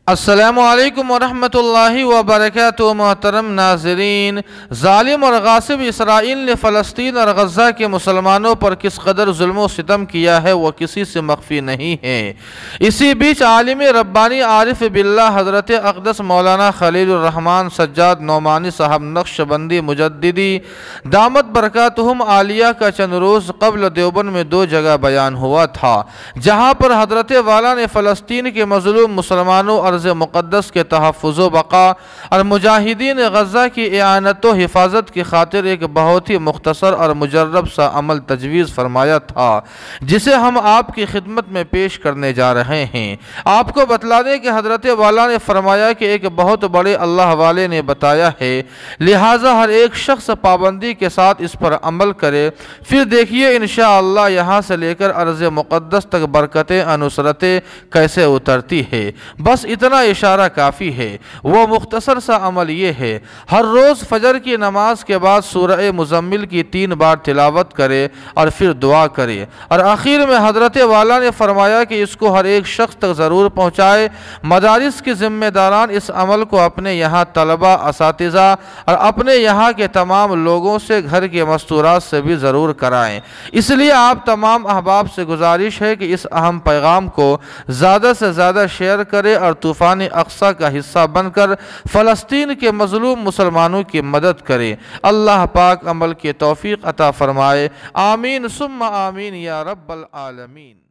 السلام علیکم ورحمۃ اللہ وبرکاتہ۔ محترم ناظرین، ظالم اور غاصب اسرائیل نے فلسطین اور غزہ کے مسلمانوں پر کس قدر ظلم و ستم کیا ہے وہ کسی سے مخفی نہیں ہے۔ اسی بیچ عالم ربانی عارف باللہ حضرت اقدس مولانا خلیل الرحمن سجاد نعمانی صاحب نقشبندی مجددی دامت برکاتہم عالیہ کا چند روز قبل دیوبند میں 2 جگہ بیان ہوا تھا، جہاں پر حضرت والا نے فلسطین کے مظلوم مسلمانوں اور مقدس کے تحفظ و بقا اور مجاہدین غزہ کی اعانت و حفاظت کی خاطر ایک بہت ہی مختصر اور مجرب سا عمل تجویز فرمایا تھا، جسے ہم آپ کی خدمت میں پیش کرنے جا رہے ہیں۔ آپ کو بتلا دیں کہ حضرت والا نے فرمایا کہ ایک بہت بڑے اللہ والے نے بتایا ہے، لہٰذا ہر ایک شخص پابندی کے ساتھ اس پر عمل کرے، پھر دیکھیے انشاءاللہ یہاں سے لے کر ارض مقدس تک برکتیں انصرتیں کیسے اترتی ہے۔ بس اتنا اشارہ کافی ہے۔ وہ مختصر سا عمل یہ ہے، ہر روز فجر کی نماز کے بعد سورہ مزمل کی 3 بار تلاوت کرے اور پھر دعا کرے، اور آخر میں حضرت والا نے فرمایا کہ اس کو ہر ایک شخص تک ضرور پہنچائے۔ مدارس کے ذمہ داران اس عمل کو اپنے یہاں طلبہ، اساتذہ اور اپنے یہاں کے تمام لوگوں سے گھر کے مستورات سے بھی ضرور کرائیں۔ اس لیے آپ تمام احباب سے گزارش ہے کہ اس اہم پیغام کو زیادہ سے زیادہ شیئر کرے اور طوفان اقصیٰ کا حصہ بن کر فلسطین کے مظلوم مسلمانوں کی مدد کرے۔ اللہ پاک عمل کی توفیق عطا فرمائے۔ آمین ثم آمین یا رب العالمین۔